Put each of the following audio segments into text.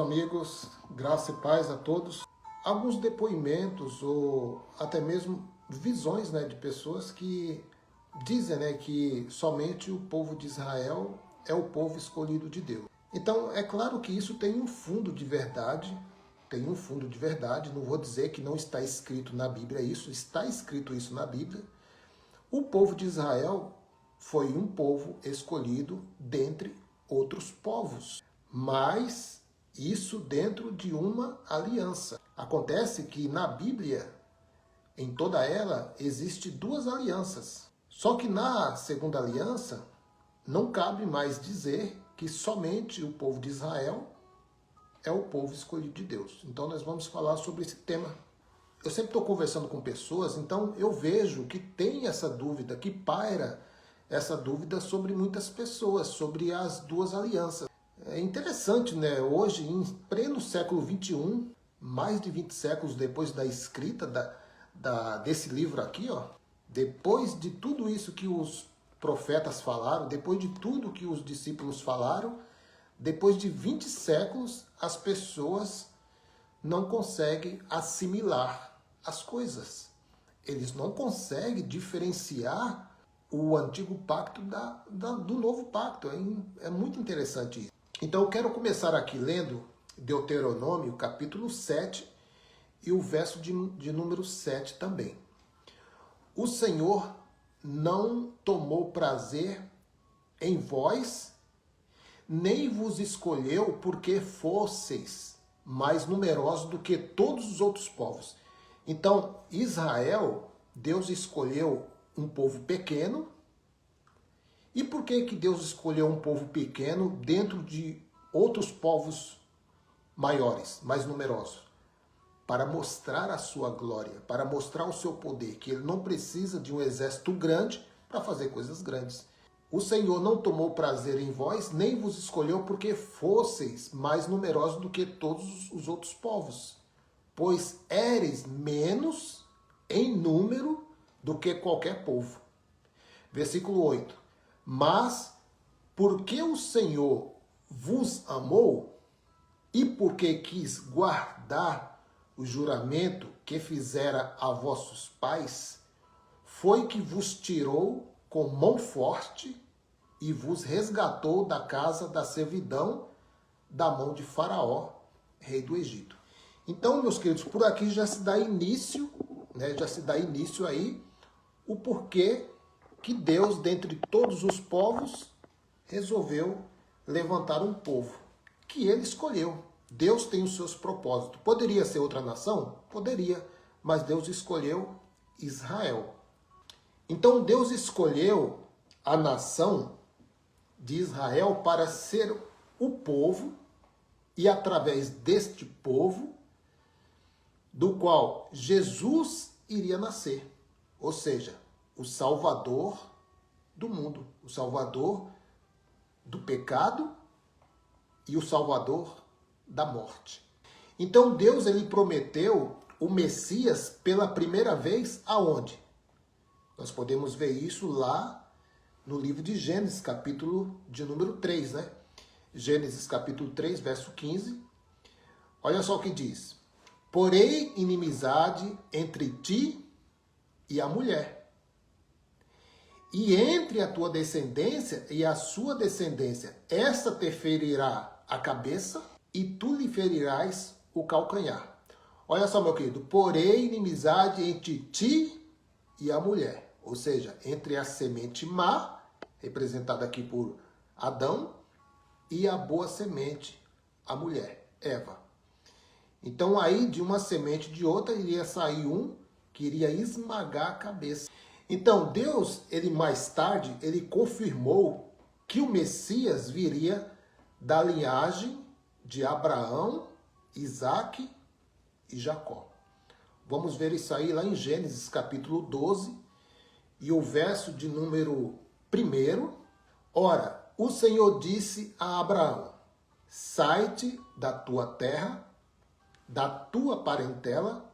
amigos, graça e paz a todos. Alguns depoimentos ou até mesmo visões, de pessoas que dizem, que somente o povo de Israel é o povo escolhido de Deus. Então, é claro que isso tem um fundo de verdade, não vou dizer que não está escrito na Bíblia isso, está escrito isso na Bíblia. O povo de Israel foi um povo escolhido dentre outros povos, mas isso dentro de uma aliança. Acontece que na Bíblia, em toda ela, existe duas alianças. Só que na segunda aliança, não cabe mais dizer que somente o povo de Israel é o povo escolhido de Deus. Então nós vamos falar sobre esse tema. Eu sempre estou conversando com pessoas, então eu vejo que tem essa dúvida, que paira essa dúvida sobre muitas pessoas, sobre as duas alianças. É interessante, hoje, em pleno século XXI, mais de 20 séculos depois da escrita desse livro aqui, depois de tudo isso que os profetas falaram, depois de tudo que os discípulos falaram, depois de 20 séculos, as pessoas não conseguem assimilar as coisas. Eles não conseguem diferenciar o antigo pacto do novo pacto. É muito interessante isso. Então eu quero começar aqui lendo Deuteronômio, capítulo 7, e o verso de número 7 também. O Senhor não tomou prazer em vós, nem vos escolheu porque fosseis mais numerosos do que todos os outros povos. Então, Israel, Deus escolheu um povo pequeno. E por que Deus escolheu um povo pequeno dentro de outros povos maiores, mais numerosos? Para mostrar a sua glória, para mostrar o seu poder, que ele não precisa de um exército grande para fazer coisas grandes. O Senhor não tomou prazer em vós, nem vos escolheu porque fosseis mais numerosos do que todos os outros povos, pois éreis menos em número do que qualquer povo. Versículo 8. Mas, porque o Senhor vos amou e porque quis guardar o juramento que fizera a vossos pais, foi que vos tirou com mão forte e vos resgatou da casa da servidão, da mão de Faraó, rei do Egito. Então, meus queridos, por aqui já se dá início, aí o porquê que Deus, dentre todos os povos, resolveu levantar um povo que ele escolheu. Deus tem os seus propósitos. Poderia ser outra nação? Poderia, mas Deus escolheu Israel. Então Deus escolheu a nação de Israel para ser o povo, e através deste povo, do qual Jesus iria nascer. Ou seja, o Salvador do mundo, o Salvador do pecado e o Salvador da morte. Então Deus, ele prometeu o Messias pela primeira vez aonde? Nós podemos ver isso lá no livro de Gênesis, capítulo de número 3, Gênesis capítulo 3, verso 15. Olha só o que diz. Porém, inimizade entre ti e a mulher, e entre a tua descendência e a sua descendência, esta te ferirá a cabeça e tu lhe ferirás o calcanhar. Olha só, meu querido, porém inimizade entre ti e a mulher, ou seja, entre a semente má, representada aqui por Adão, e a boa semente, a mulher, Eva. Então aí de uma semente de outra iria sair um que iria esmagar a cabeça. Então Deus, ele mais tarde, ele confirmou que o Messias viria da linhagem de Abraão, Isaque e Jacó. Vamos ver isso aí lá em Gênesis capítulo 12 e o verso de número 1. Ora, o Senhor disse a Abraão, sai-te da tua terra, da tua parentela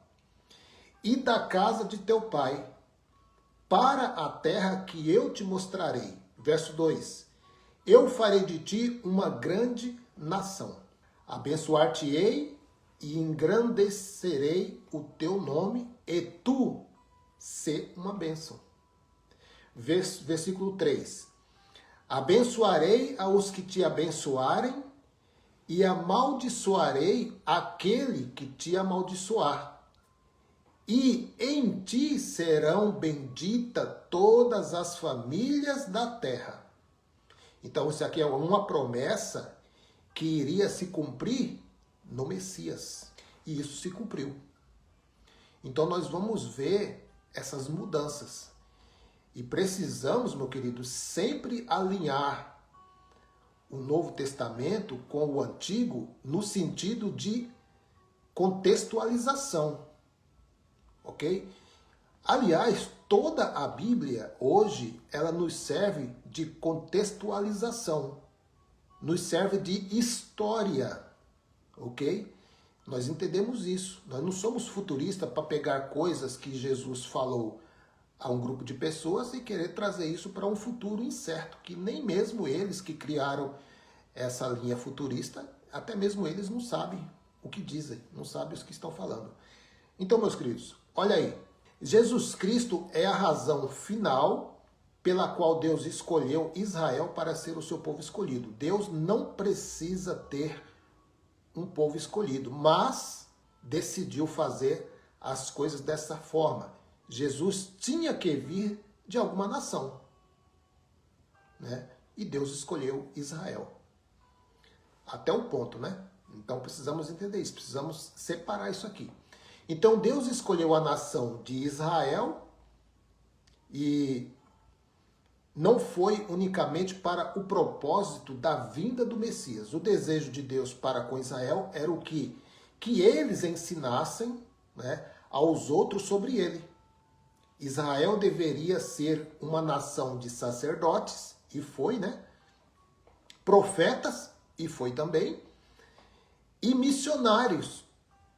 e da casa de teu pai, para a terra que eu te mostrarei. Verso 2. Eu farei de ti uma grande nação. Abençoar-te-ei e engrandecerei o teu nome, e tu ser uma bênção. Versículo 3. Abençoarei aos que te abençoarem, e amaldiçoarei aquele que te amaldiçoar. E em ti serão benditas todas as famílias da terra. Então, isso aqui é uma promessa que iria se cumprir no Messias. E isso se cumpriu. Então, nós vamos ver essas mudanças. E precisamos, meu querido, sempre alinhar o Novo Testamento com o Antigo no sentido de contextualização. Ok? Aliás, toda a Bíblia hoje, ela nos serve de contextualização. Nos serve de história. Ok? Nós entendemos isso. Nós não somos futuristas para pegar coisas que Jesus falou a um grupo de pessoas e querer trazer isso para um futuro incerto, que nem mesmo eles que criaram essa linha futurista, até mesmo eles não sabem o que dizem, não sabem o que estão falando. Então, meus queridos, olha aí. Jesus Cristo é a razão final pela qual Deus escolheu Israel para ser o seu povo escolhido. Deus não precisa ter um povo escolhido, mas decidiu fazer as coisas dessa forma. Jesus tinha que vir de alguma nação, né? E Deus escolheu Israel. Até o ponto, né? Então precisamos entender isso, precisamos separar isso aqui. Então Deus escolheu a nação de Israel e não foi unicamente para o propósito da vinda do Messias. O desejo de Deus para com Israel era o que eles ensinassem, né, aos outros sobre ele. Israel deveria ser uma nação de sacerdotes, e foi, né? Profetas, e foi também. E missionários.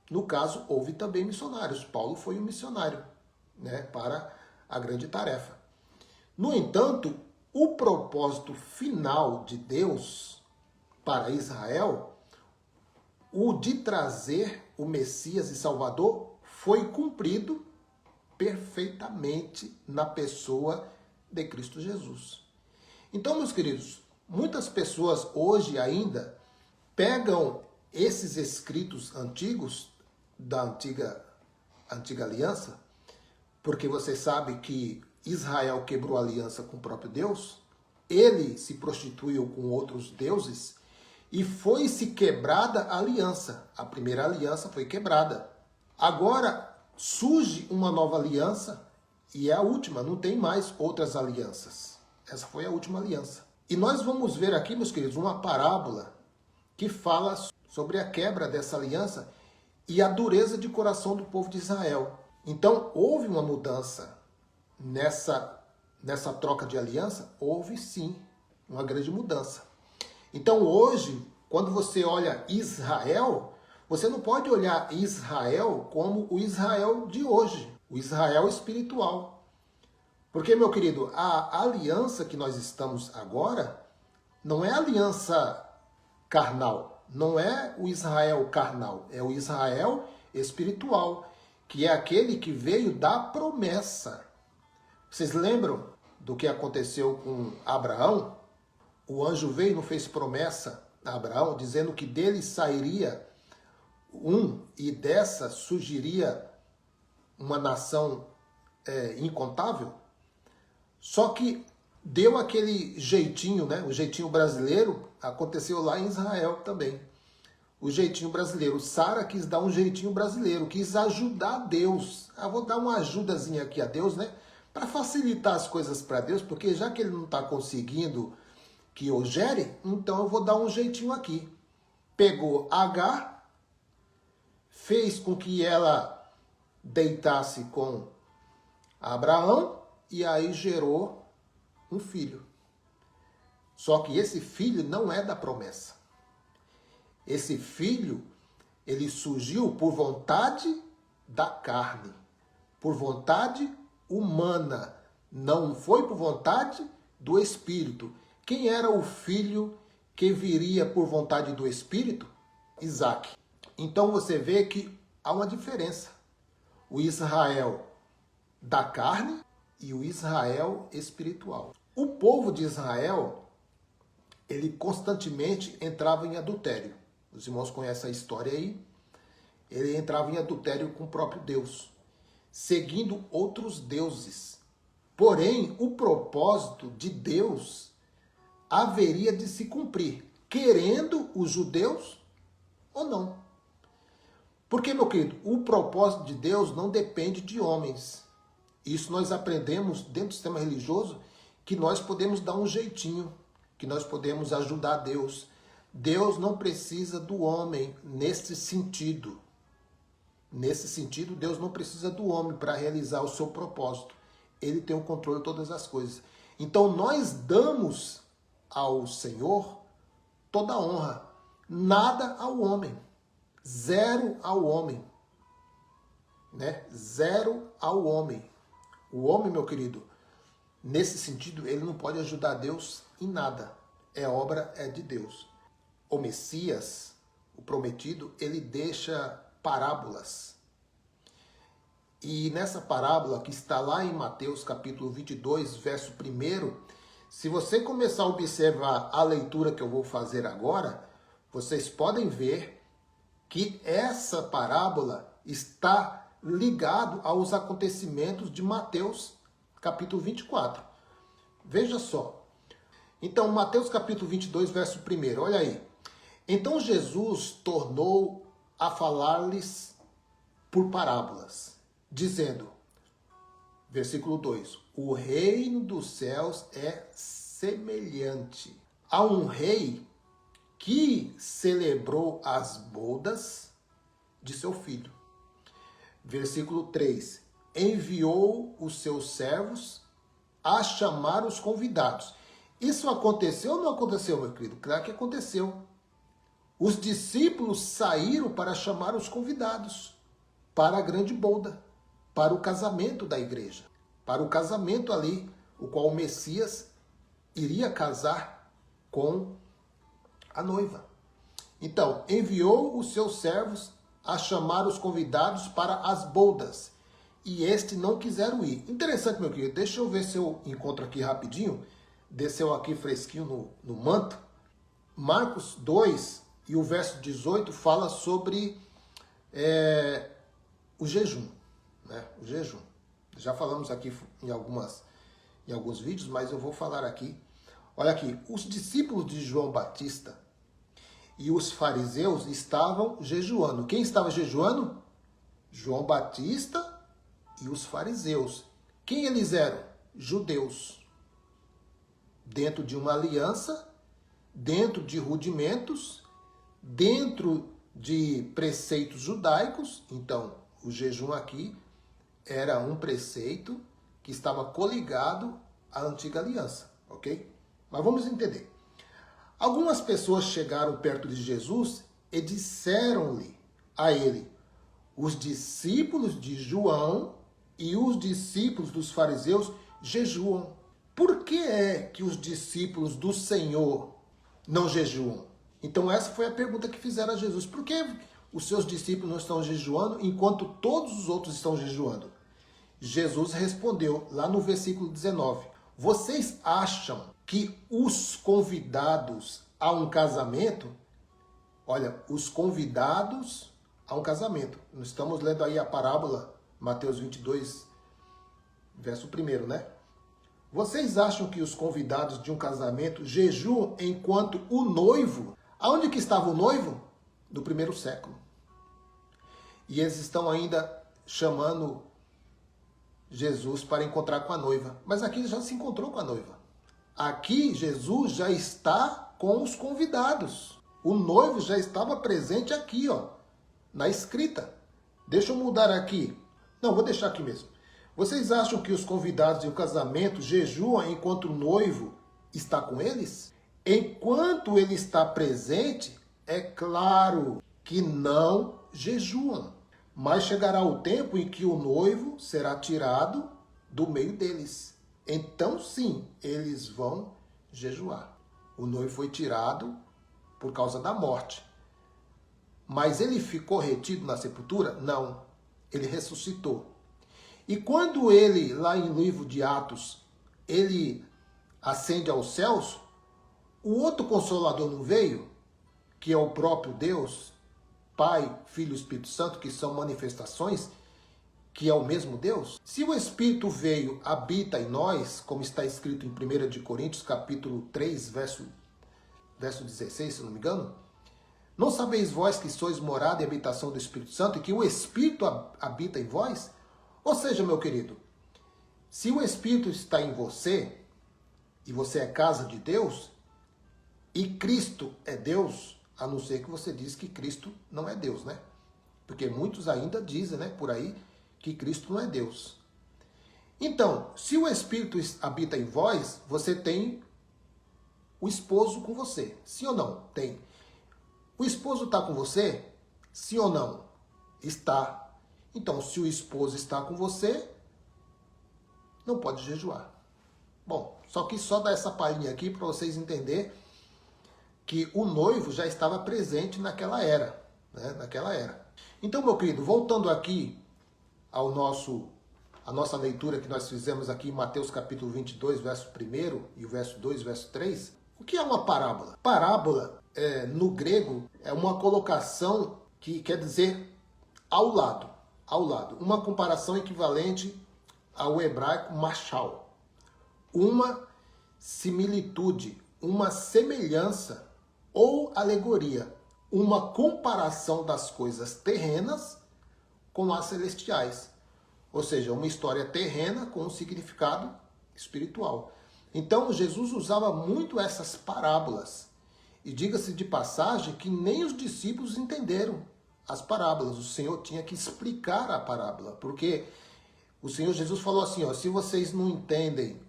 No caso, houve também missionários. Paulo foi um missionário, né, para a grande tarefa. No entanto, o propósito final de Deus para Israel, o de trazer o Messias e Salvador, foi cumprido perfeitamente na pessoa de Cristo Jesus. Então, meus queridos, muitas pessoas hoje ainda pegam esses escritos antigos da antiga aliança, porque você sabe que Israel quebrou a aliança com o próprio Deus, ele se prostituiu com outros deuses e foi-se quebrada a aliança. A primeira aliança foi quebrada. Agora surge uma nova aliança e é a última, não tem mais outras alianças. Essa foi a última aliança. E nós vamos ver aqui, meus queridos, uma parábola que fala sobre a quebra dessa aliança e a dureza de coração do povo de Israel. Então, houve uma mudança nessa troca de aliança? Houve sim, uma grande mudança. Então, hoje, quando você olha Israel, você não pode olhar Israel como o Israel de hoje, o Israel espiritual. Porque, meu querido, a aliança que nós estamos agora não é aliança carnal, não é o Israel carnal, é o Israel espiritual, que é aquele que veio da promessa. Vocês lembram do que aconteceu com Abraão? O anjo veio e não fez promessa a Abraão, dizendo que dele sairia e dessa surgiria uma nação incontável? Só que deu aquele jeitinho, né? O jeitinho brasileiro aconteceu lá em Israel também. O jeitinho brasileiro. Sara quis dar um jeitinho brasileiro, quis ajudar Deus. Vou dar uma ajudazinha aqui a Deus, né? Para facilitar as coisas para Deus, porque já que ele não está conseguindo que eu gere, então eu vou dar um jeitinho aqui. Pegou Agar, fez com que ela deitasse com Abraão e aí gerou um filho. Só que esse filho não é da promessa. Esse filho, ele surgiu por vontade da carne, por vontade humana, não foi por vontade do Espírito. Quem era o filho que viria por vontade do Espírito? Isaac. Então você vê que há uma diferença. O Israel da carne e o Israel espiritual. O povo de Israel, ele constantemente entrava em adultério. Os irmãos conhecem a história aí. Ele entrava em adultério com o próprio Deus, seguindo outros deuses. Porém, o propósito de Deus haveria de se cumprir, querendo os judeus ou não. Porque, meu querido, o propósito de Deus não depende de homens. Isso nós aprendemos dentro do sistema religioso, que nós podemos dar um jeitinho, que nós podemos ajudar Deus. Deus não precisa do homem nesse sentido. Nesse sentido, Deus não precisa do homem para realizar o seu propósito. Ele tem o controle de todas as coisas. Então nós damos ao Senhor toda a honra. Nada ao homem. Zero ao homem. Né? Zero ao homem. O homem, meu querido, nesse sentido, ele não pode ajudar Deus em nada. Obra de Deus. O Messias, o prometido, ele deixa parábolas. E nessa parábola que está lá em Mateus capítulo 22, verso 1, se você começar a observar a leitura que eu vou fazer agora, vocês podem ver que essa parábola está ligado aos acontecimentos de Mateus capítulo 24. Veja só. Então, Mateus capítulo 22, verso 1, olha aí. Então Jesus tornou a falar-lhes por parábolas, dizendo, versículo 2, o reino dos céus é semelhante a um rei que celebrou as bodas de seu filho. Versículo 3, enviou os seus servos a chamar os convidados. Isso aconteceu ou não aconteceu, meu querido? Claro que aconteceu. Os discípulos saíram para chamar os convidados para a grande boda, para o casamento da igreja, para o casamento ali, o qual o Messias iria casar com a noiva. Então, enviou os seus servos a chamar os convidados para as bodas, e este não quiseram ir. Interessante, meu querido, deixa eu ver se eu encontro aqui rapidinho, desceu aqui fresquinho no manto. Marcos 2 e o verso 18 fala sobre o jejum, né? O jejum. Já falamos aqui em alguns vídeos, mas eu vou falar aqui. Olha aqui, os discípulos de João Batista e os fariseus estavam jejuando. Quem estava jejuando? João Batista e os fariseus. Quem eles eram? Judeus. Dentro de uma aliança, dentro de rudimentos, dentro de preceitos judaicos. Então, o jejum aqui era um preceito que estava coligado à antiga aliança, ok? Mas vamos entender. Algumas pessoas chegaram perto de Jesus e disseram-lhe a ele, os discípulos de João e os discípulos dos fariseus jejuam. Por que é que os discípulos do Senhor não jejuam? Então essa foi a pergunta que fizeram a Jesus. Por que os seus discípulos não estão jejuando enquanto todos os outros estão jejuando? Jesus respondeu lá no versículo 19. Vocês acham que os convidados a um casamento, olha, os convidados a um casamento, nós estamos lendo aí a parábola, Mateus 22, verso 1, né? Vocês acham que os convidados de um casamento jejuam enquanto o noivo, aonde que estava o noivo? No primeiro século. E eles estão ainda chamando Jesus para encontrar com a noiva. Mas aqui ele já se encontrou com a noiva. Aqui Jesus já está com os convidados. O noivo já estava presente aqui, ó, na escrita. Deixa eu mudar aqui. Não, vou deixar aqui mesmo. Vocês acham que os convidados de um casamento jejuam enquanto o noivo está com eles? Enquanto ele está presente, é claro que não jejuam. Mas chegará o tempo em que o noivo será tirado do meio deles. Então sim, eles vão jejuar. O noivo foi tirado por causa da morte. Mas ele ficou retido na sepultura? Não. Ele ressuscitou. E quando ele, lá em livro de Atos, ele ascende aos céus, o outro Consolador não veio, que é o próprio Deus, Pai, Filho e Espírito Santo, que são manifestações, que é o mesmo Deus? Se o Espírito veio, habita em nós, como está escrito em 1 de Coríntios, capítulo 3, verso 16, se não me engano, não sabeis vós que sois morada e habitação do Espírito Santo e que o Espírito habita em vós? Ou seja, meu querido, se o Espírito está em você, e você é casa de Deus, e Cristo é Deus, a não ser que você diz que Cristo não é Deus, né? Porque muitos ainda dizem, né, por aí, que Cristo não é Deus. Então, se o Espírito habita em vós, você tem o esposo com você. Sim ou não? Tem. O esposo está com você? Sim ou não? Está. Então, se o esposo está com você, não pode jejuar. Bom, só que só dar essa palhinha aqui para vocês entenderem que o noivo já estava presente naquela era, né? Naquela era. Então, meu querido, voltando aqui a nossa leitura que nós fizemos aqui em Mateus capítulo 22, verso 1 e o verso 2, verso 3, o que é uma parábola? Parábola, no grego, é uma colocação que quer dizer ao lado. Uma comparação equivalente ao hebraico mashal. Uma similitude, uma semelhança ou alegoria, uma comparação das coisas terrenas com as celestiais. Ou seja, uma história terrena com um significado espiritual. Então, Jesus usava muito essas parábolas. E diga-se de passagem que nem os discípulos entenderam as parábolas. O Senhor tinha que explicar a parábola. Porque o Senhor Jesus falou assim, ó, se vocês não entendem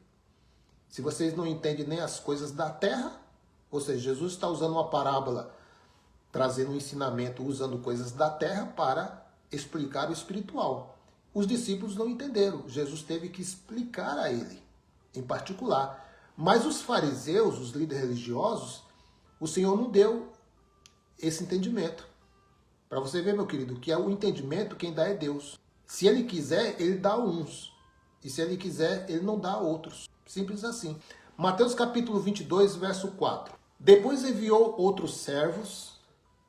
nem as coisas da terra, ou seja, Jesus está usando uma parábola, trazendo um ensinamento, usando coisas da terra para explicar o espiritual. Os discípulos não entenderam. Jesus teve que explicar a ele, em particular. Mas os fariseus, os líderes religiosos, o Senhor não deu esse entendimento. Para você ver, meu querido, que é o entendimento quem dá é Deus. Se ele quiser, ele dá a uns. E se ele quiser, ele não dá a outros. Simples assim. Mateus capítulo 22, verso 4. Depois enviou outros servos,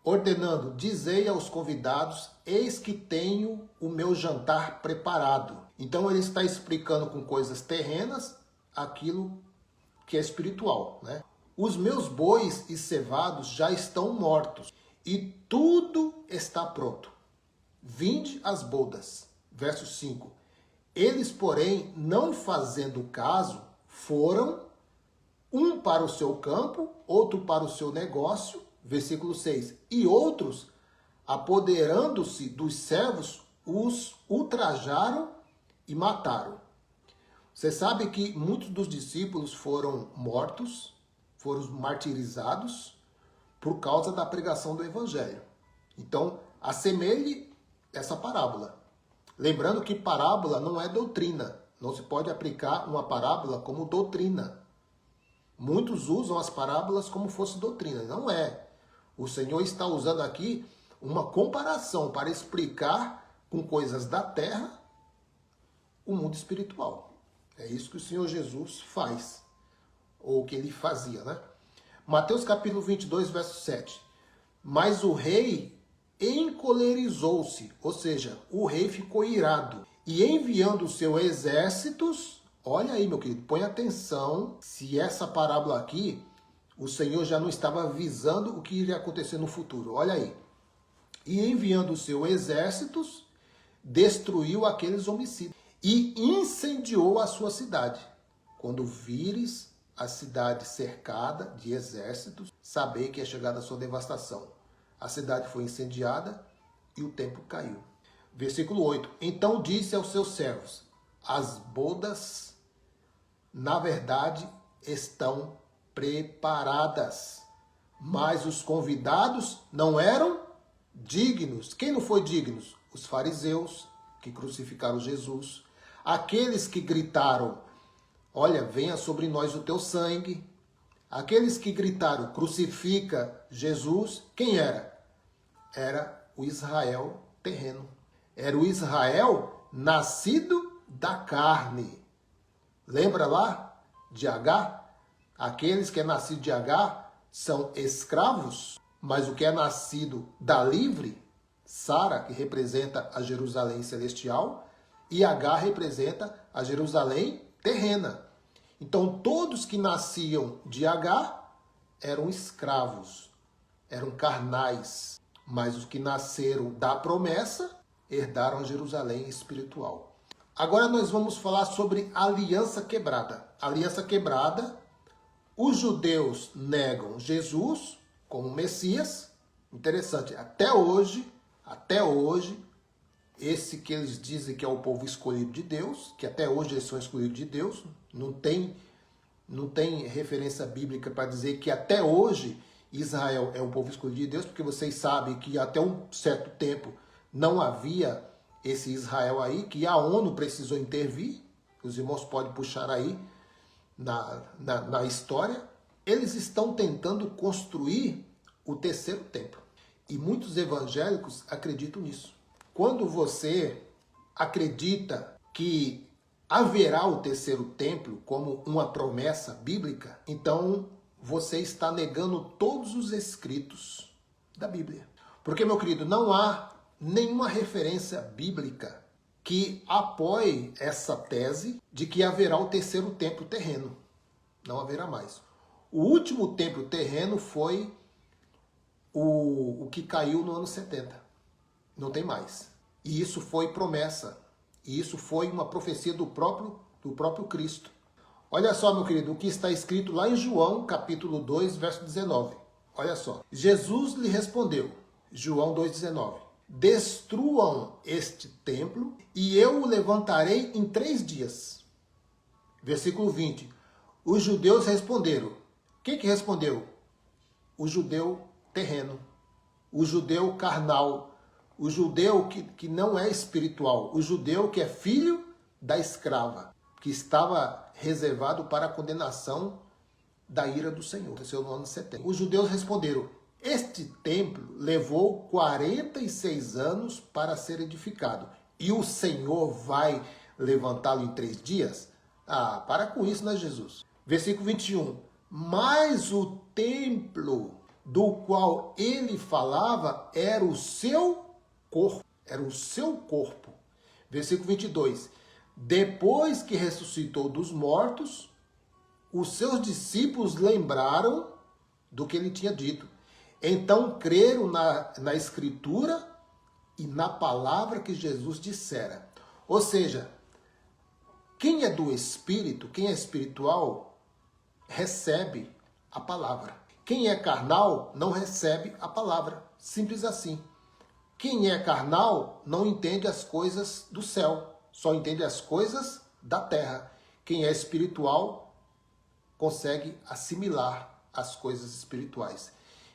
ordenando, dizei aos convidados, eis que tenho o meu jantar preparado. Então ele está explicando com coisas terrenas aquilo que é espiritual, né? Os meus bois e cevados já estão mortos e tudo está pronto. Vinde as bodas. Verso 5. Eles, porém, não fazendo caso, foram, um para o seu campo, outro para o seu negócio, versículo 6. E outros, apoderando-se dos servos, os ultrajaram e mataram. Você sabe que muitos dos discípulos foram mortos, foram martirizados por causa da pregação do evangelho. Então, assemelhe essa parábola. Lembrando que parábola não é doutrina. Não se pode aplicar uma parábola como doutrina. Muitos usam as parábolas como fosse doutrina. Não é. O Senhor está usando aqui uma comparação para explicar com coisas da terra o mundo espiritual. É isso que o Senhor Jesus faz. Ou que ele fazia, né? Mateus capítulo 22, verso 7. Mas o rei encolerizou-se, ou seja, o rei ficou irado. E enviando os seus exércitos, olha aí, meu querido, põe atenção se essa parábola aqui, o Senhor já não estava avisando o que iria acontecer no futuro. Olha aí. E enviando os seus exércitos, destruiu aqueles homicídios e incendiou a sua cidade. Quando vires a cidade cercada de exércitos, sabei que é chegada a sua devastação. A cidade foi incendiada e o templo caiu. Versículo 8. Então disse aos seus servos, as bodas, na verdade, estão preparadas, mas os convidados não eram dignos. Quem não foi digno? Os fariseus, que crucificaram Jesus. Aqueles que gritaram, olha, venha sobre nós o teu sangue. Aqueles que gritaram, crucifica Jesus, quem era? era o Israel terreno. Era o Israel nascido da carne. Lembra lá de Agar? Aqueles que é nascido de Agar são escravos, mas o que é nascido da livre, Sara, que representa a Jerusalém celestial, e Agar representa a Jerusalém terrena. Então todos que nasciam de Agar eram escravos, eram carnais, mas os que nasceram da promessa herdaram a Jerusalém espiritual. Agora nós vamos falar sobre a aliança quebrada. A aliança quebrada, os judeus negam Jesus como Messias. Interessante, até hoje, esse que eles dizem que é o povo escolhido de Deus, que até hoje eles são escolhidos de Deus, não tem referência bíblica para dizer que até hoje Israel é o povo escolhido de Deus, porque vocês sabem que até um certo tempo não havia esse Israel aí, que a ONU precisou intervir. Os irmãos podem puxar aí na história. Eles estão tentando construir o terceiro templo. E muitos evangélicos acreditam nisso. Quando você acredita que haverá o terceiro templo como uma promessa bíblica, então você está negando todos os escritos da Bíblia. Porque, meu querido, não há nenhuma referência bíblica que apoie essa tese de que haverá o terceiro templo terreno. Não haverá mais. O último templo terreno foi o que caiu no ano 70. Não tem mais. E isso foi promessa. E isso foi uma profecia do próprio Cristo. Olha só, meu querido, o que está escrito lá em João, capítulo 2, verso 19. Olha só. Jesus lhe respondeu, João 2,19. Destruam este templo e eu o levantarei em 3 dias. Versículo 20. Os judeus responderam. Quem que respondeu? O judeu terreno, o judeu carnal, o judeu que não é espiritual, o judeu que é filho da escrava, que estava reservado para a condenação da ira do Senhor, no ano 70. Os judeus responderam, este templo levou 46 anos para ser edificado, e o Senhor vai levantá-lo em 3 dias? Ah, para com isso, né, Jesus? Versículo 21. Mas o templo do qual ele falava era o seu corpo. Era o seu corpo. Versículo 22. Depois que ressuscitou dos mortos, os seus discípulos lembraram do que ele tinha dito. Então creram na Escritura e na palavra que Jesus dissera. Ou seja, quem é do Espírito, quem é espiritual, recebe a palavra. Quem é carnal não recebe a palavra. Simples assim. Quem é carnal não entende as coisas do céu, só entende as coisas da terra. Quem é espiritual consegue assimilar as coisas espirituais.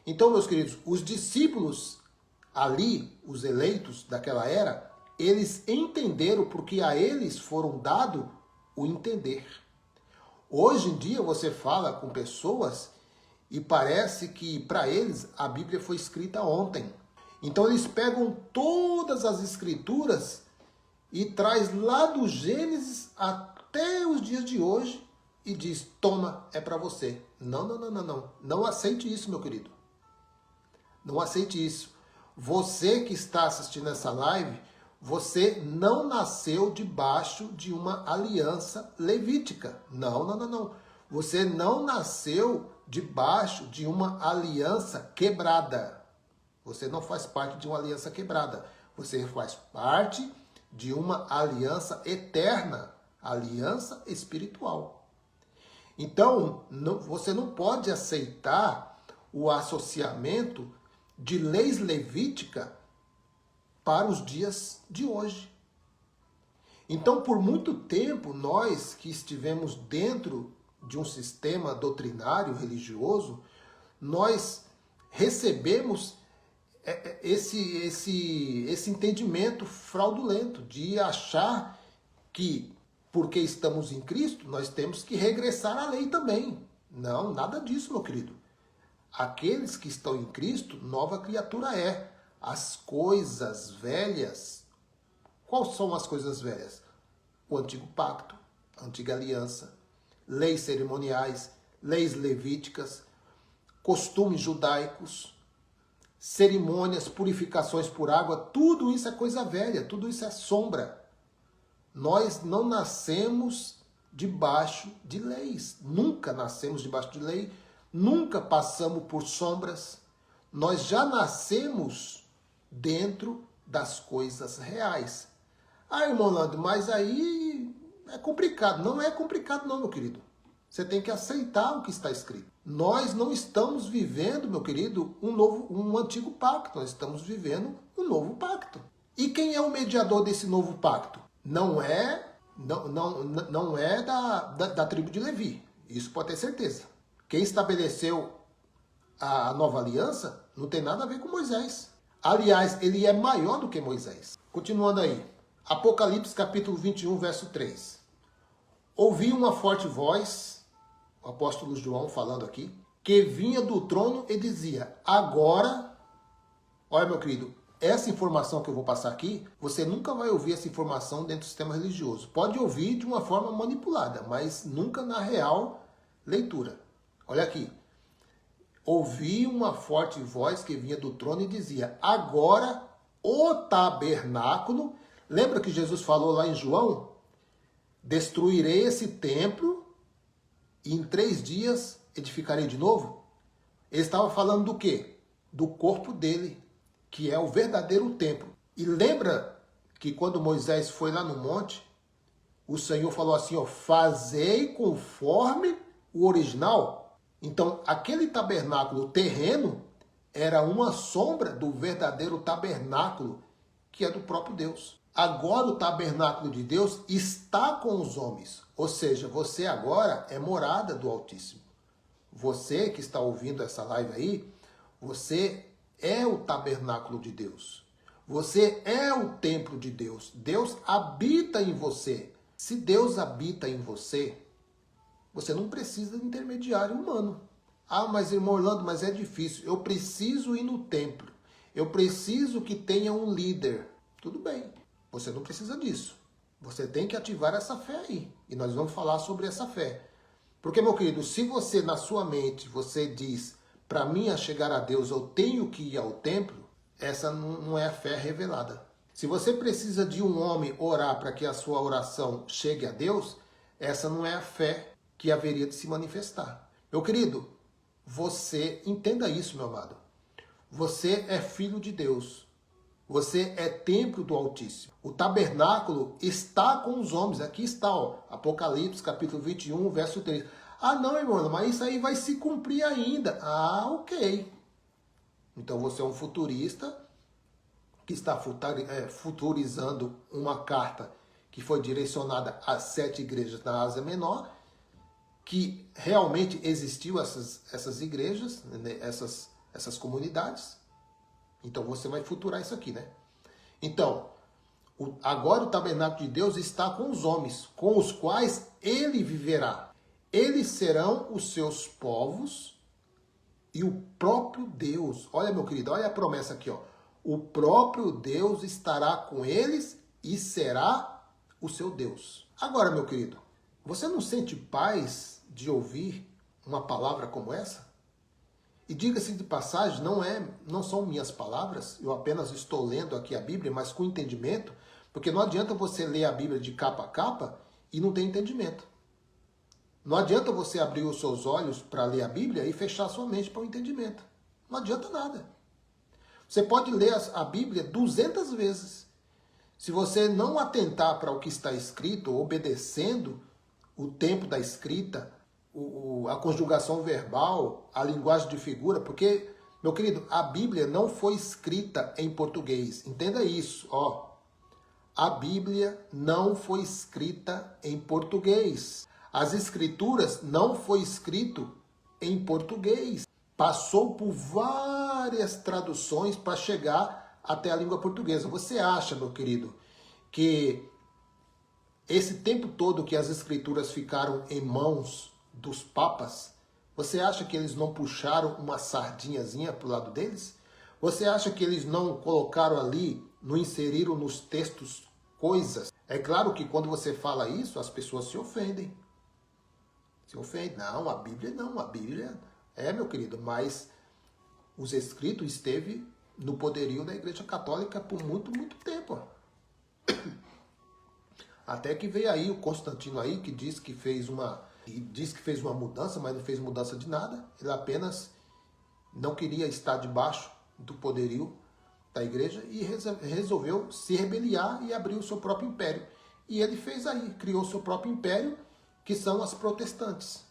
Então, meus queridos, os discípulos ali, os eleitos daquela era, eles entenderam porque a eles foram dado o entender. Hoje em dia você fala com pessoas e parece que para eles a Bíblia foi escrita ontem. Então eles pegam todas as escrituras e traz lá do Gênesis até os dias de hoje e diz, toma, é para você. Não. Não aceite isso, meu querido. Não aceite isso. Você que está assistindo essa live, você não nasceu debaixo de uma aliança levítica. Não. Você não nasceu debaixo de uma aliança quebrada. Você não faz parte de uma aliança quebrada. Você faz parte de uma aliança eterna, aliança espiritual. Então, você não pode aceitar o associamento de leis levíticas para os dias de hoje. Então, por muito tempo, nós que estivemos dentro de um sistema doutrinário religioso, nós recebemos esse entendimento fraudulento de achar que, porque estamos em Cristo, nós temos que regressar à lei também. Não, nada disso, meu querido. Aqueles que estão em Cristo, nova criatura é. As coisas velhas, quais são as coisas velhas? O antigo pacto, a antiga aliança, leis cerimoniais, leis levíticas, costumes judaicos, cerimônias, purificações por água, tudo isso é coisa velha, tudo isso é sombra. Nós não nascemos debaixo de leis, nunca nascemos debaixo de lei, nunca passamos por sombras, nós já nascemos dentro das coisas reais. Ah, irmão Nando, mas aí é complicado. Não é complicado não, meu querido. Você tem que aceitar o que está escrito. Nós não estamos vivendo, meu querido, um antigo pacto. Nós estamos vivendo um novo pacto. E quem é o mediador desse novo pacto? Não é da tribo de Levi. Isso pode ter certeza. Quem estabeleceu a nova aliança não tem nada a ver com Moisés. Aliás, ele é maior do que Moisés. Continuando aí. Apocalipse capítulo 21, verso 3. Ouvi uma forte voz, o apóstolo João falando aqui, que vinha do trono e dizia, agora, olha meu querido, essa informação que eu vou passar aqui, você nunca vai ouvir essa informação dentro do sistema religioso. Pode ouvir de uma forma manipulada, mas nunca na real leitura. Olha aqui. Ouvi uma forte voz que vinha do trono e dizia, agora o tabernáculo, lembra que Jesus falou lá em João? Destruirei esse templo e em 3 dias edificarei de novo? Ele estava falando do quê? Do corpo dele, que é o verdadeiro templo. E lembra que quando Moisés foi lá no monte, o Senhor falou assim, ó, fazei conforme o original. Então, aquele tabernáculo terreno era uma sombra do verdadeiro tabernáculo, que é do próprio Deus. Agora o tabernáculo de Deus está com os homens. Ou seja, você agora é morada do Altíssimo. Você que está ouvindo essa live aí, você é o tabernáculo de Deus. Você é o templo de Deus. Deus habita em você. Se Deus habita em você, você não precisa de intermediário humano. Ah, mas irmão Orlando, mas é difícil. Eu preciso ir no templo. Eu preciso que tenha um líder. Tudo bem. Você não precisa disso. Você tem que ativar essa fé aí. E nós vamos falar sobre essa fé. Porque, meu querido, se você, na sua mente, você diz, para mim a chegar a Deus, eu tenho que ir ao templo, essa não é a fé revelada. Se você precisa de um homem orar para que a sua oração chegue a Deus, essa não é a fé que haveria de se manifestar. Meu querido, você entenda isso, meu amado. Você é filho de Deus. Você é templo do Altíssimo. O tabernáculo está com os homens. Aqui está, ó, Apocalipse, capítulo 21, verso 3. Ah, não, irmão, mas isso aí vai se cumprir ainda. Ah, ok. Então você é um futurista que está futurizando uma carta que foi direcionada às 7 igrejas da Ásia Menor, que realmente existiu essas igrejas, né, essas comunidades. Então você vai futurar isso aqui, né? Então, agora o tabernáculo de Deus está com os homens, com os quais ele viverá. Eles serão os seus povos e o próprio Deus. Olha, meu querido, olha a promessa aqui, ó. O próprio Deus estará com eles e será o seu Deus. Agora, meu querido, você não sente paz de ouvir uma palavra como essa? E diga-se de passagem, não são minhas palavras, eu apenas estou lendo aqui a Bíblia, mas com entendimento, porque não adianta você ler a Bíblia de capa a capa e não ter entendimento. Não adianta você abrir os seus olhos para ler a Bíblia e fechar a sua mente para o entendimento. Não adianta nada. Você pode ler a Bíblia 200 vezes. Se você não atentar para o que está escrito, obedecendo o tempo da escrita, a conjugação verbal, a linguagem de figura, porque, meu querido, a Bíblia não foi escrita em português. Entenda isso, ó. A Bíblia não foi escrita em português. As Escrituras não foi escrito em português. Passou por várias traduções para chegar até a língua portuguesa. Você acha, meu querido, que esse tempo todo que as Escrituras ficaram em mãos dos papas, você acha que eles não puxaram uma sardinhazinha para o lado deles? Você acha que eles não colocaram ali, não inseriram nos textos coisas? É claro que quando você fala isso, as pessoas se ofendem. Se ofendem. Não, a Bíblia não. A Bíblia meu querido, mas os escritos esteve no poderio da Igreja Católica por muito, muito tempo. Até que veio aí o Constantino aí, que diz que fez uma mudança, mas não fez mudança de nada. Ele apenas não queria estar debaixo do poderio da igreja e resolveu se rebeliar e abrir o seu próprio império. E ele fez aí, criou o seu próprio império, que são as protestantes.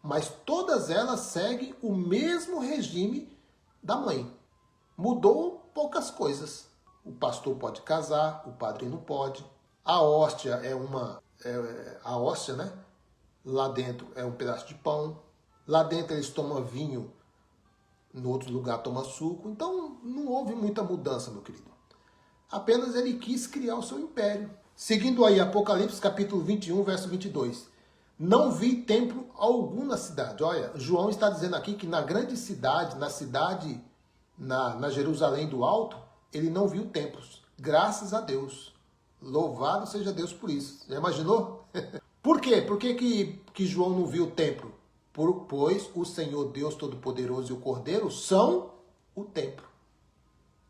Mas todas elas seguem o mesmo regime da mãe. Mudou poucas coisas. O pastor pode casar, o padre não pode. A hóstia a hóstia, né? Lá dentro é um pedaço de pão. Lá dentro eles tomam vinho, no outro lugar toma suco. Então não houve muita mudança, meu querido. Apenas ele quis criar o seu império. Seguindo aí Apocalipse capítulo 21, verso 22. Não vi templo algum na cidade. Olha, João está dizendo aqui que na grande cidade, na Jerusalém do Alto, ele não viu templos. Graças a Deus. Louvado seja Deus por isso. Já imaginou? Por quê? Por que João não viu o templo? Pois o Senhor Deus Todo-Poderoso e o Cordeiro são o templo.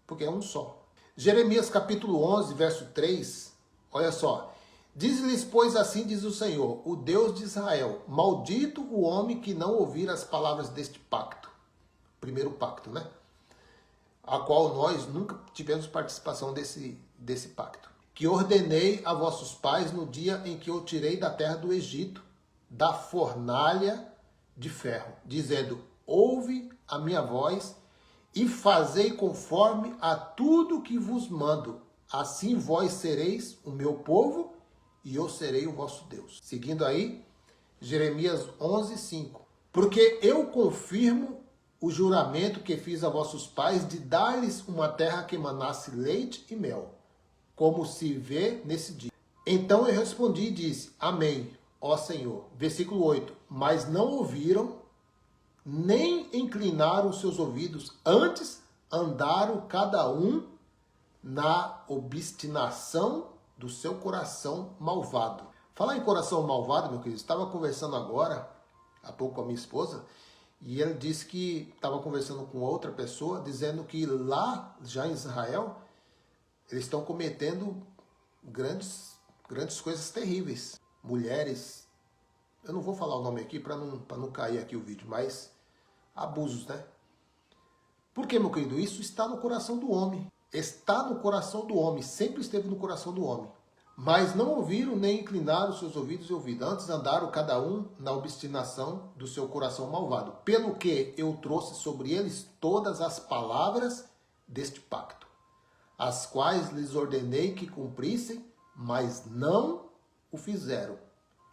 Porque é um só. Jeremias capítulo 11, verso 3. Olha só. Diz-lhes, pois assim diz o Senhor, o Deus de Israel, maldito o homem que não ouvir as palavras deste pacto. Primeiro pacto, né? A qual nós nunca tivemos participação desse pacto. Que ordenei a vossos pais no dia em que eu tirei da terra do Egito, da fornalha de ferro, dizendo, ouve a minha voz e fazei conforme a tudo que vos mando. Assim vós sereis o meu povo e eu serei o vosso Deus. Seguindo aí, Jeremias 11, 5. Porque eu confirmo o juramento que fiz a vossos pais de dar-lhes uma terra que emanasse leite e mel, como se vê nesse dia. Então eu respondi e disse, amém, ó Senhor. Versículo 8. Mas não ouviram, nem inclinaram os seus ouvidos, antes andaram cada um na obstinação do seu coração malvado. Falar em coração malvado, meu querido, estava conversando agora, há pouco com a minha esposa, e ele disse que estava conversando com outra pessoa, dizendo que lá, já em Israel, eles estão cometendo grandes coisas terríveis. Mulheres, eu não vou falar o nome aqui para não cair aqui o vídeo, mas abusos, né? Por quê, meu querido? Isso está no coração do homem. Está no coração do homem, sempre esteve no coração do homem. Mas não ouviram nem inclinaram seus ouvidos e ouvidos. Antes andaram cada um na obstinação do seu coração malvado. Pelo que eu trouxe sobre eles todas as palavras deste pacto, as quais lhes ordenei que cumprissem, mas não o fizeram.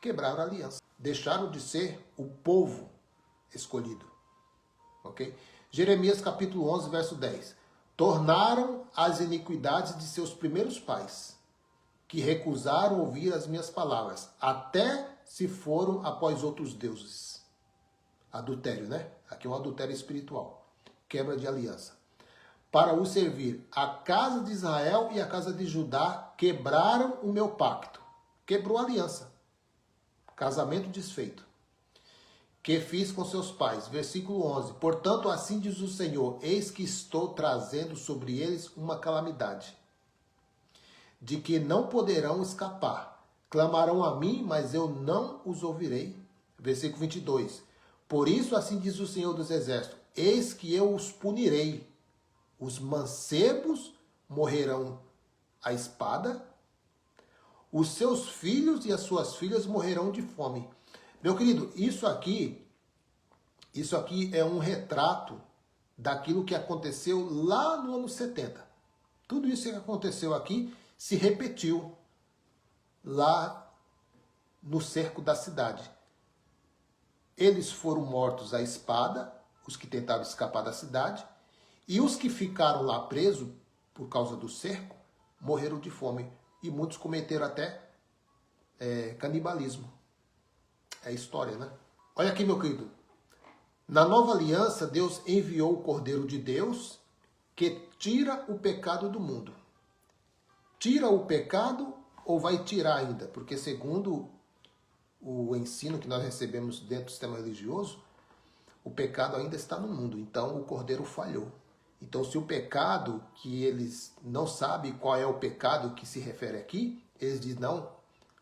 Quebraram a aliança. Deixaram de ser o povo escolhido. Ok? Jeremias capítulo 11, verso 10. Tornaram as iniquidades de seus primeiros pais, que recusaram ouvir as minhas palavras, até se foram após outros deuses. Adultério, né? Aqui é um adultério espiritual. Quebra de aliança. Para o servir, a casa de Israel e a casa de Judá quebraram o meu pacto. Quebrou a aliança. Casamento desfeito. Que fiz com seus pais. Versículo 11. Portanto, assim diz o Senhor, eis que estou trazendo sobre eles uma calamidade, de que não poderão escapar. Clamarão a mim, mas eu não os ouvirei. Versículo 22. Por isso, assim diz o Senhor dos Exércitos, eis que eu os punirei. Os mancebos morrerão à espada, os seus filhos e as suas filhas morrerão de fome. Meu querido, isso aqui é um retrato daquilo que aconteceu lá no ano 70. Tudo isso que aconteceu aqui se repetiu lá no cerco da cidade. Eles foram mortos à espada, os que tentaram escapar da cidade, e os que ficaram lá presos por causa do cerco morreram de fome. E muitos cometeram até canibalismo. É história, né? Olha aqui, meu querido. Na nova aliança, Deus enviou o Cordeiro de Deus que tira o pecado do mundo. Tira o pecado ou vai tirar ainda? Porque segundo o ensino que nós recebemos dentro do sistema religioso, o pecado ainda está no mundo. Então o Cordeiro falhou. Então se o pecado, que eles não sabem qual é o pecado que se refere aqui, eles dizem, não,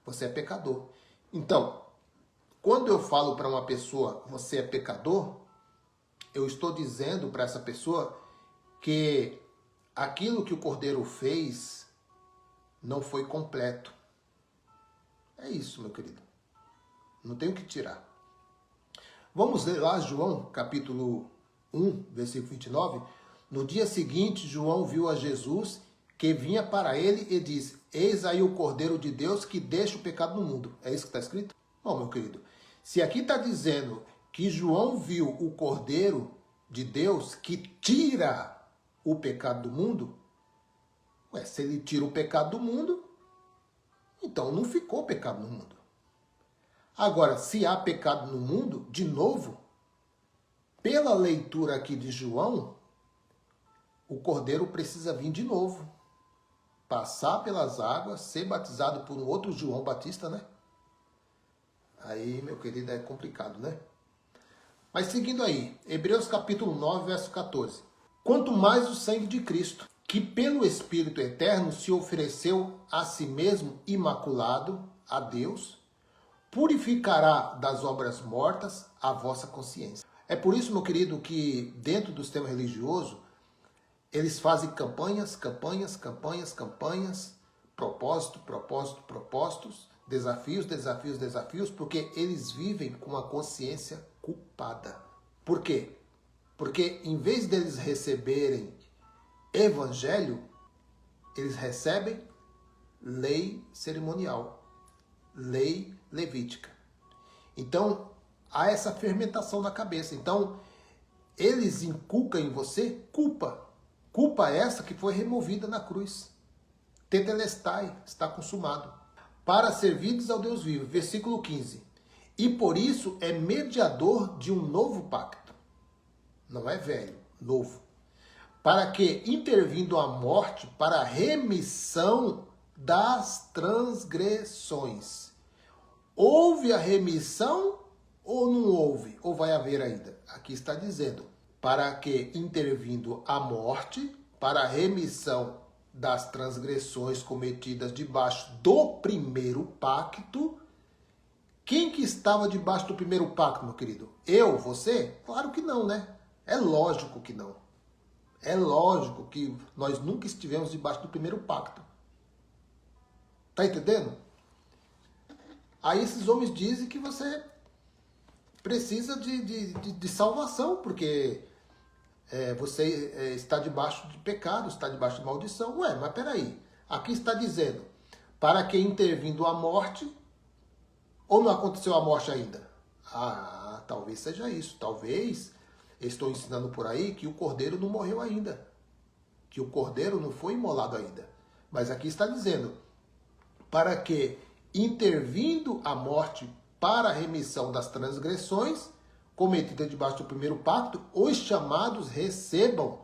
você é pecador. Então, quando eu falo para uma pessoa, você é pecador, eu estou dizendo para essa pessoa que aquilo que o Cordeiro fez não foi completo. É isso, meu querido. Não tem o que tirar. Vamos ler lá João, capítulo 1, versículo 29. No dia seguinte, João viu a Jesus que vinha para ele e disse, eis aí o Cordeiro de Deus que deixa o pecado no mundo. É isso que está escrito? Bom, meu querido, se aqui está dizendo que João viu o Cordeiro de Deus que tira o pecado do mundo, se ele tira o pecado do mundo, então não ficou pecado no mundo. Agora, se há pecado no mundo, de novo, pela leitura aqui de João, o Cordeiro precisa vir de novo. Passar pelas águas, ser batizado por um outro João Batista, né? Aí, meu querido, é complicado, né? Mas seguindo aí, Hebreus capítulo 9, verso 14. Quanto mais o sangue de Cristo, que pelo Espírito Eterno se ofereceu a si mesmo imaculado a Deus, purificará das obras mortas a vossa consciência. É por isso, meu querido, que dentro do sistema religioso, eles fazem campanhas, propósitos, desafios, porque eles vivem com a consciência culpada. Por quê? Porque em vez deles receberem evangelho, eles recebem lei cerimonial, lei levítica. Então, há essa fermentação na cabeça. Então, eles inculcam em você culpa. Culpa essa que foi removida na cruz. Tetelestai, está consumado. Para servirdes ao Deus vivo. Versículo 15. E por isso é mediador de um novo pacto. Não é velho, novo. Para que, intervindo a morte, para a remissão das transgressões. Houve a remissão ou não houve? Ou vai haver ainda? Aqui está dizendo, para que, intervindo a morte, para a remissão das transgressões cometidas debaixo do primeiro pacto. Quem que estava debaixo do primeiro pacto, meu querido? Eu? Você? Claro que não, né? É lógico que não. É lógico que nós nunca estivemos debaixo do primeiro pacto. Tá entendendo? Aí esses homens dizem que você precisa de salvação, porque você está debaixo de pecado, está debaixo de maldição. Ué, mas peraí. Aqui está dizendo, para que intervindo a morte, ou não aconteceu a morte ainda? Ah, talvez seja isso. Talvez, estou ensinando por aí, que o Cordeiro não morreu ainda. Que o Cordeiro não foi imolado ainda. Mas aqui está dizendo, para que, intervindo a morte para a remissão das transgressões cometidas debaixo do primeiro pacto, os chamados recebam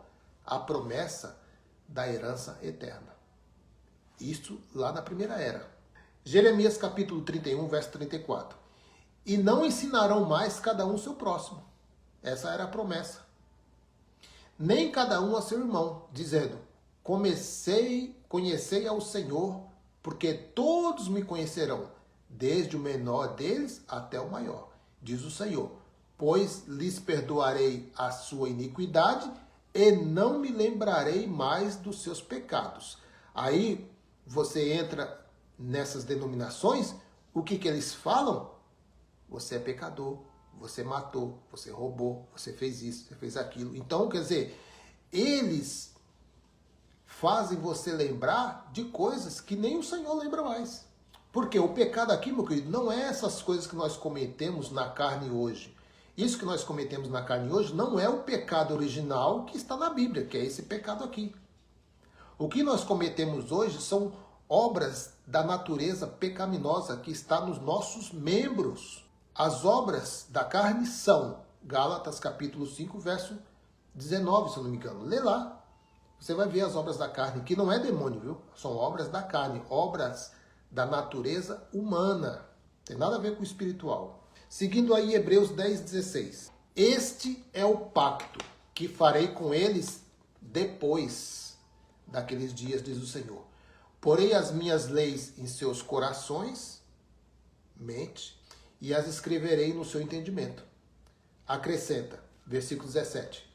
a promessa da herança eterna. Isso lá na primeira era. Jeremias capítulo 31, verso 34. E não ensinarão mais cada um seu próximo. Essa era a promessa. Nem cada um a seu irmão, dizendo, conhecei ao Senhor, porque todos me conhecerão, desde o menor deles até o maior, diz o Senhor. Pois lhes perdoarei a sua iniquidade e não me lembrarei mais dos seus pecados. Aí você entra nessas denominações, o que eles falam? Você é pecador, você matou, você roubou, você fez isso, você fez aquilo. Então, quer dizer, eles fazem você lembrar de coisas que nem o Senhor lembra mais. Porque o pecado aqui, meu querido, não é essas coisas que nós cometemos na carne hoje. Isso que nós cometemos na carne hoje não é o pecado original que está na Bíblia, que é esse pecado aqui. O que nós cometemos hoje são obras da natureza pecaminosa que está nos nossos membros. As obras da carne são, Gálatas capítulo 5, verso 19, se eu não me engano. Lê lá. você vai ver as obras da carne, que não é demônio, viu? São obras da carne, obras da natureza humana. Tem nada a ver com o espiritual. Seguindo aí Hebreus 10:16. Este é o pacto que farei com eles depois daqueles dias, diz o Senhor. Porei as minhas leis em seus corações, mente, e as escreverei no seu entendimento. Acrescenta, versículo 17.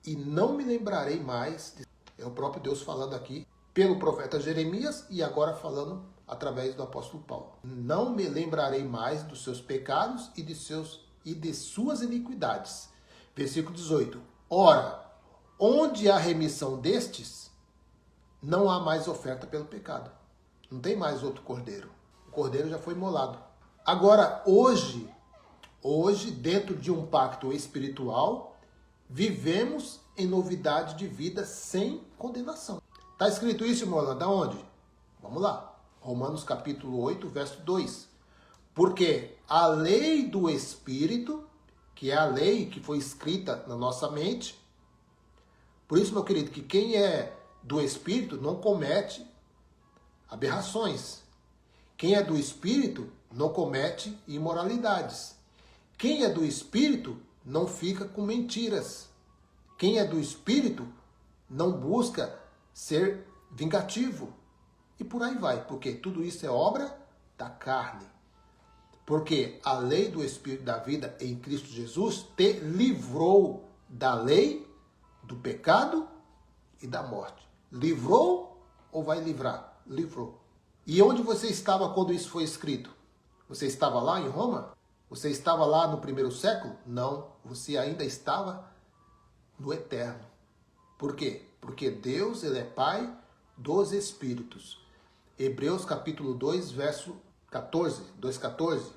E não me lembrarei mais, é o próprio Deus falando aqui, pelo profeta Jeremias e agora falando através do apóstolo Paulo. Não me lembrarei mais dos seus pecados e de suas iniquidades. Versículo 18. Ora, onde há remissão destes, não há mais oferta pelo pecado. Não tem mais outro cordeiro. O cordeiro já foi imolado. Agora, hoje, dentro de um pacto espiritual, vivemos em novidade de vida sem condenação. Está escrito isso, irmão? Da onde? Vamos lá. Romanos capítulo 8, verso 2. Porque a lei do Espírito, que é a lei que foi escrita na nossa mente, por isso, meu querido, que quem é do Espírito não comete aberrações. Quem é do Espírito não comete imoralidades. Quem é do Espírito não fica com mentiras. Quem é do Espírito não busca ser vingativo. E por aí vai, porque tudo isso é obra da carne. Porque a lei do Espírito da vida em Cristo Jesus te livrou da lei, do pecado e da morte. Livrou ou vai livrar? Livrou. E onde você estava quando isso foi escrito? Você estava lá em Roma? Você estava lá no primeiro século? Não, você ainda estava no eterno. Por quê? Porque Deus, ele é Pai dos Espíritos. Hebreus capítulo 2, verso 14, 2,14.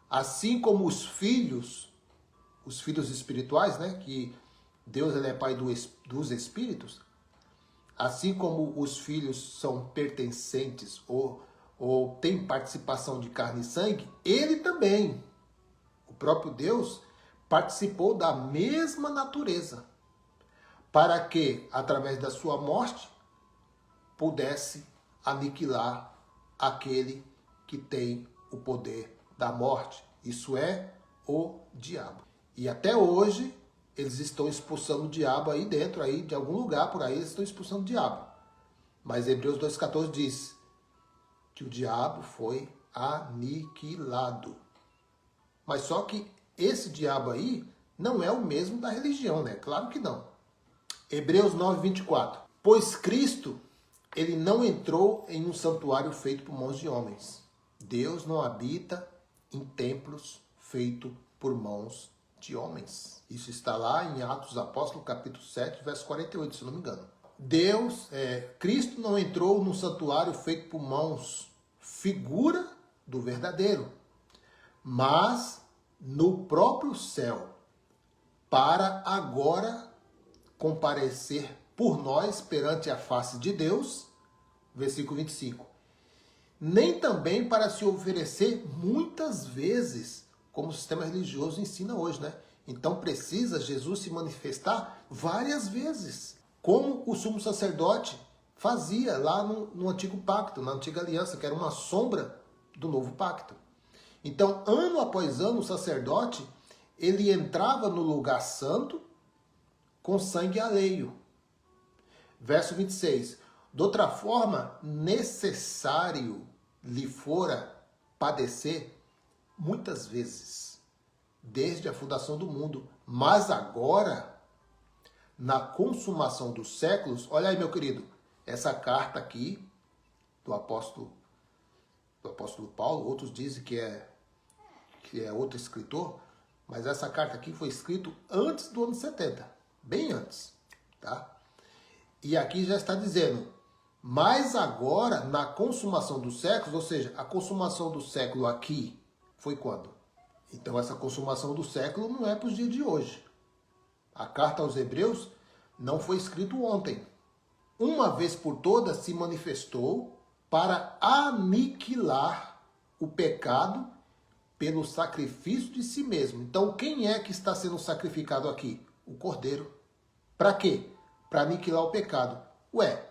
Assim como os filhos espirituais, né, que Deus ele é Pai dos Espíritos, assim como os filhos são pertencentes ou têm participação de carne e sangue, ele também, o próprio Deus, participou da mesma natureza, para que, através da sua morte, pudesse aniquilar aquele que tem o poder da morte. Isso é o diabo. E até hoje, eles estão expulsando o diabo aí dentro, aí de algum lugar por aí, eles estão expulsando o diabo. Mas Hebreus 2,14 diz que o diabo foi aniquilado. Mas só que esse diabo aí não é o mesmo da religião, né? Claro que não. Hebreus 9:24. Pois Cristo, ele não entrou em um santuário feito por mãos de homens. Deus não habita em templos feitos por mãos de homens. Isso está lá em Atos dos Apóstolos, capítulo 7, verso 48, se não me engano. Cristo não entrou num santuário feito por mãos, figura do verdadeiro, mas no próprio céu, para agora comparecer por nós perante a face de Deus, versículo 25. Nem também para se oferecer muitas vezes, como o sistema religioso ensina hoje, né? Então precisa Jesus se manifestar várias vezes, como o sumo sacerdote fazia lá no antigo pacto, na antiga aliança, que era uma sombra do novo pacto. Então, ano após ano, o sacerdote, ele entrava no lugar santo com sangue alheio. Verso 26. De outra forma, necessário lhe fora padecer muitas vezes, desde a fundação do mundo. Mas agora, na consumação dos séculos, olha aí, meu querido, essa carta aqui do apóstolo Paulo, outros dizem que é outro escritor, mas essa carta aqui foi escrita antes do ano 70, bem antes, tá? E aqui já está dizendo, mas agora, na consumação dos séculos, ou seja, a consumação do século aqui foi quando? Então essa consumação do século não é para os dias de hoje. A carta aos Hebreus não foi escrita ontem. Uma vez por todas se manifestou para aniquilar o pecado pelo sacrifício de si mesmo. Então quem é que está sendo sacrificado aqui? O Cordeiro. Para quê? para aniquilar o pecado. Ué,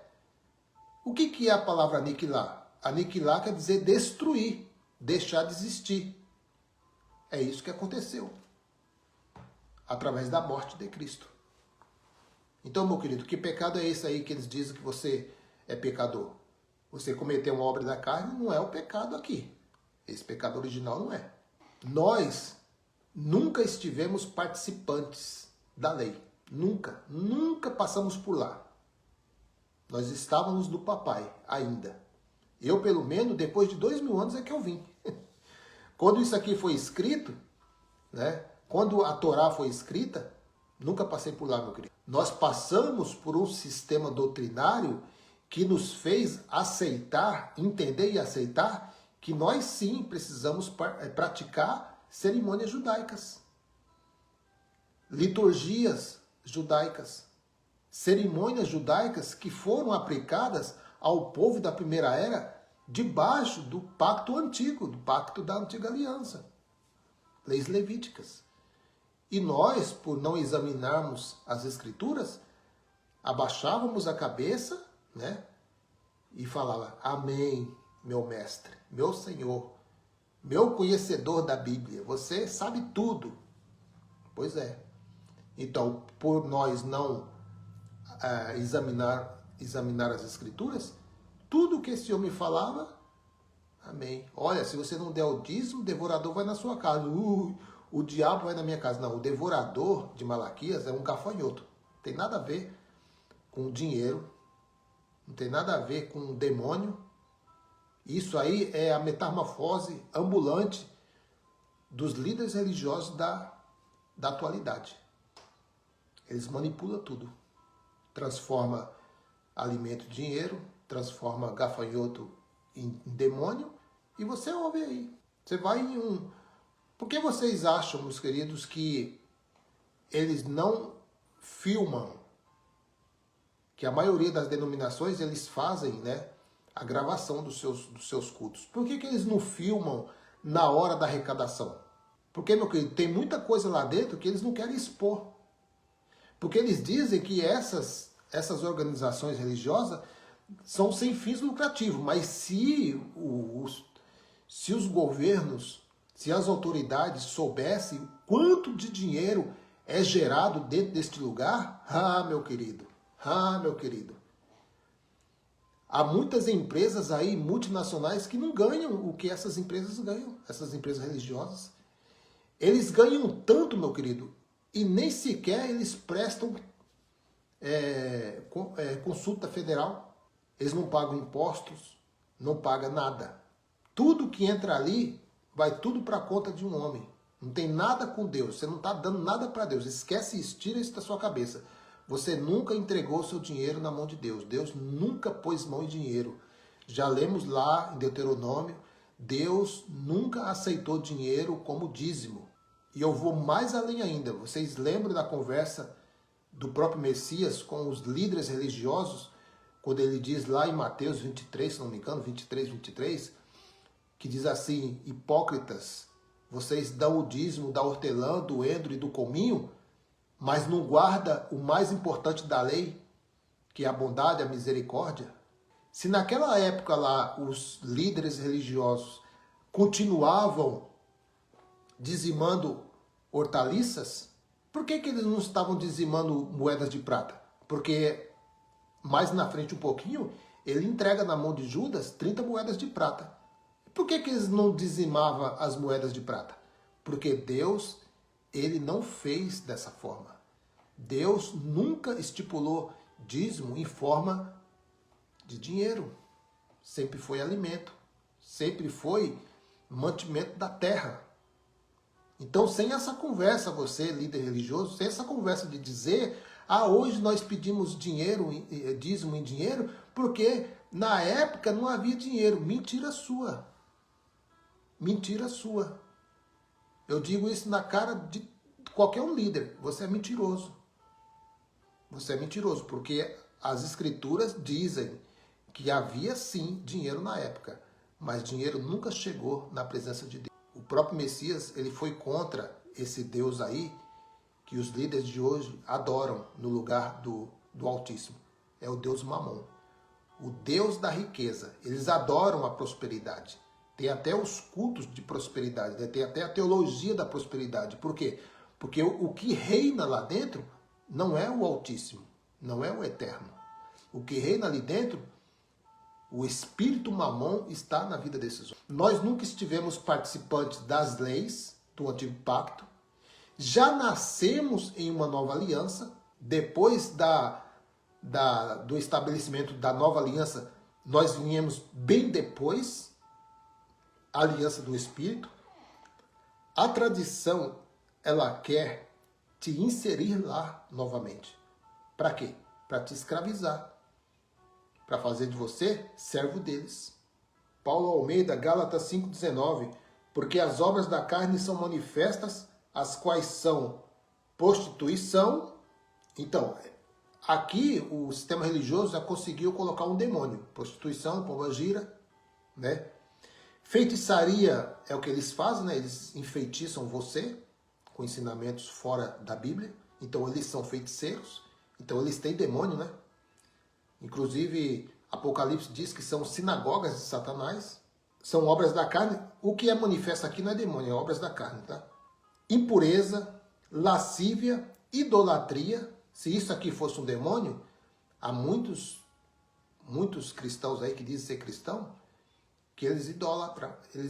o que é a palavra aniquilar? Aniquilar quer dizer destruir, deixar de existir. É isso que aconteceu através da morte de Cristo. Então, meu querido, que pecado é esse aí que eles dizem que você é pecador? Você cometeu uma obra da carne não é o pecado aqui. Esse pecado original não é. Nós nunca estivemos participantes da lei. Nunca. Nunca passamos por lá. Nós estávamos do papai ainda. Eu, pelo menos, depois de 2000 anos é que eu vim. Quando isso aqui foi escrito, né? Quando a Torá foi escrita, nunca passei por lá, meu querido. Nós passamos por um sistema doutrinário que nos fez aceitar, entender e aceitar que nós sim precisamos praticar cerimônias judaicas, liturgias judaicas, cerimônias judaicas que foram aplicadas ao povo da primeira era debaixo do pacto antigo, do pacto da antiga aliança, leis levíticas. E nós, por não examinarmos as escrituras, abaixávamos a cabeça, né? E falava, amém, meu mestre, meu Senhor, meu conhecedor da Bíblia, você sabe tudo. Pois é. Então, por nós não examinar as escrituras, tudo que esse homem falava, amém. Olha, se você não der o dízimo, o devorador vai na sua casa. O diabo vai na minha casa. Não, o devorador de Malaquias é um gafanhoto. Não tem nada a ver com dinheiro. Não tem nada a ver com demônio. Isso aí é a metamorfose ambulante dos líderes religiosos da atualidade. Eles manipulam tudo. Transforma alimento em dinheiro, transforma gafanhoto em demônio, e você ouve aí. Você vai em um... Por que vocês acham, meus queridos, que eles não filmam? Que a maioria das denominações, eles fazem, né, a gravação dos seus cultos. Por que eles não filmam na hora da arrecadação? Porque, meu querido, tem muita coisa lá dentro que eles não querem expor. Porque eles dizem que essas organizações religiosas são sem fins lucrativos. Mas se os governos, se as autoridades soubessem quanto de dinheiro é gerado dentro deste lugar, meu querido, meu querido. Há muitas empresas aí, multinacionais, que não ganham o que essas empresas ganham, essas empresas religiosas. Eles ganham tanto, meu querido, e nem sequer eles prestam consulta federal. Eles não pagam impostos, não pagam nada. Tudo que entra ali vai tudo para a conta de um homem. Não tem nada com Deus. Você não está dando nada para Deus. Esquece isso, tira isso da sua cabeça. Você nunca entregou seu dinheiro na mão de Deus. Deus nunca pôs mão em dinheiro. Já lemos lá em Deuteronômio, Deus nunca aceitou dinheiro como dízimo. E eu vou mais além ainda. Vocês lembram da conversa do próprio Messias com os líderes religiosos, quando ele diz lá em Mateus 23, se não me engano, 23, que diz assim, hipócritas, vocês dão o dízimo da hortelã, do endro e do cominho, mas não guarda o mais importante da lei, que é a bondade, a misericórdia. Se naquela época lá os líderes religiosos continuavam dizimando hortaliças, por que eles não estavam dizimando moedas de prata? Porque mais na frente um pouquinho, ele entrega na mão de Judas 30 moedas de prata. Por que eles não dizimavam as moedas de prata? Porque Deus, ele não fez dessa forma. Deus nunca estipulou dízimo em forma de dinheiro. Sempre foi alimento. Sempre foi mantimento da terra. Então, sem essa conversa, você, líder religioso, sem essa conversa de dizer, hoje nós pedimos dinheiro, dízimo em dinheiro, porque na época não havia dinheiro. Mentira sua. Mentira sua. Eu digo isso na cara de qualquer um líder. Você é mentiroso. Você é mentiroso, porque as escrituras dizem que havia sim dinheiro na época, mas dinheiro nunca chegou na presença de Deus. O próprio Messias, ele foi contra esse Deus aí, que os líderes de hoje adoram no lugar do do Altíssimo. É o Deus Mamon, o Deus da riqueza. Eles adoram a prosperidade. Tem até os cultos de prosperidade, né? Tem até a teologia da prosperidade. Por quê? Porque o que reina lá dentro não é o Altíssimo, não é o Eterno. O que reina ali dentro, o espírito Mamon está na vida desses homens. Nós nunca estivemos participantes das leis do Antigo Pacto. Já nascemos em uma nova aliança. Depois do estabelecimento da nova aliança, nós viemos bem depois, a aliança do Espírito. A tradição, ela quer te inserir lá novamente. Para quê? Para te escravizar. Para fazer de você servo deles. Paulo Almeida, Gálatas 5,19. Porque as obras da carne são manifestas, as quais são prostituição. Então, aqui o sistema religioso já conseguiu colocar um demônio. Prostituição, pombagira, né? Feitiçaria é o que eles fazem, né? Eles enfeitiçam você com ensinamentos fora da Bíblia. Então eles são feiticeiros. Então eles têm demônio, né? Inclusive, Apocalipse diz que são sinagogas de Satanás. São obras da carne. O que é manifesto aqui não é demônio, é obras da carne, tá? Impureza, lascívia, idolatria. Se isso aqui fosse um demônio, há muitos cristãos aí que dizem ser cristão, que eles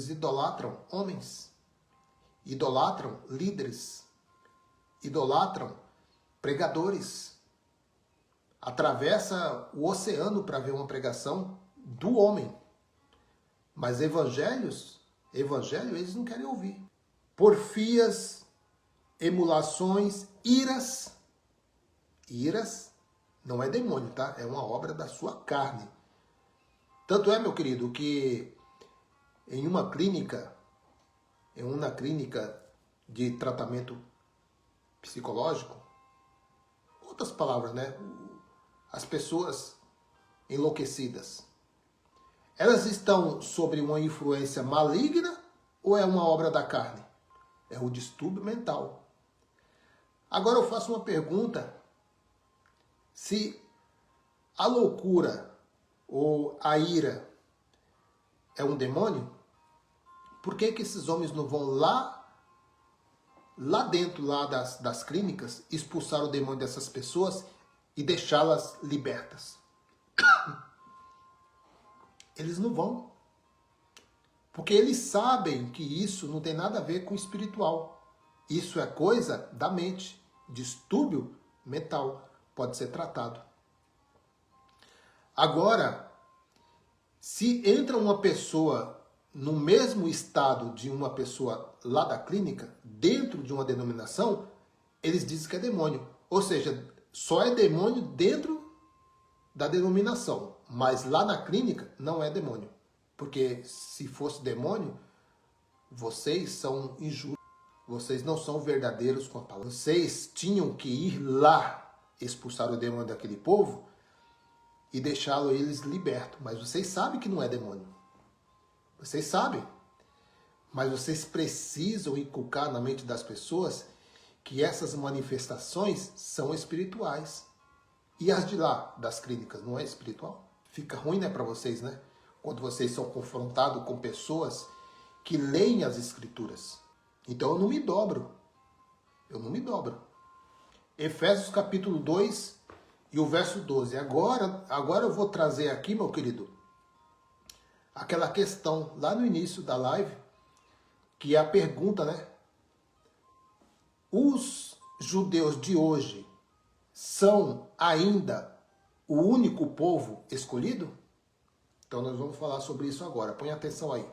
idolatram homens, idolatram líderes, idolatram pregadores. Atravessa o oceano para ver uma pregação do homem. Mas evangelho eles não querem ouvir. Porfias, emulações, iras. Iras não é demônio, tá? É uma obra da sua carne. Tanto é, meu querido, que em uma clínica de tratamento psicológico, outras palavras, né? As pessoas enlouquecidas, elas estão sob uma influência maligna ou é uma obra da carne? É um distúrbio mental. Agora eu faço uma pergunta. Se a loucura ou a ira é um demônio, por que esses homens não vão lá dentro das clínicas, expulsar o demônio dessas pessoas e deixá-las libertas? Eles não vão. Porque eles sabem que isso não tem nada a ver com o espiritual. Isso é coisa da mente. Distúrbio mental pode ser tratado. Agora, se entra uma pessoa no mesmo estado de uma pessoa lá da clínica, dentro de uma denominação, eles dizem que é demônio. Ou seja, só é demônio dentro da denominação, mas lá na clínica não é demônio. Porque se fosse demônio, vocês são injustos, vocês não são verdadeiros com a palavra. Vocês tinham que ir lá expulsar o demônio daquele povo e deixá-lo eles libertos. Mas vocês sabem que não é demônio. Vocês sabem. Mas vocês precisam inculcar na mente das pessoas que essas manifestações são espirituais. E as de lá, das clínicas, não é espiritual? Fica ruim, né, para vocês, né? Quando vocês são confrontados com pessoas que leem as escrituras. Então eu não me dobro. Eu não me dobro. Efésios capítulo 2 e o verso 12. Agora eu vou trazer aqui, meu querido, aquela questão lá no início da live, que é a pergunta, né? Os judeus de hoje são ainda o único povo escolhido? Então nós vamos falar sobre isso agora. Põe atenção aí.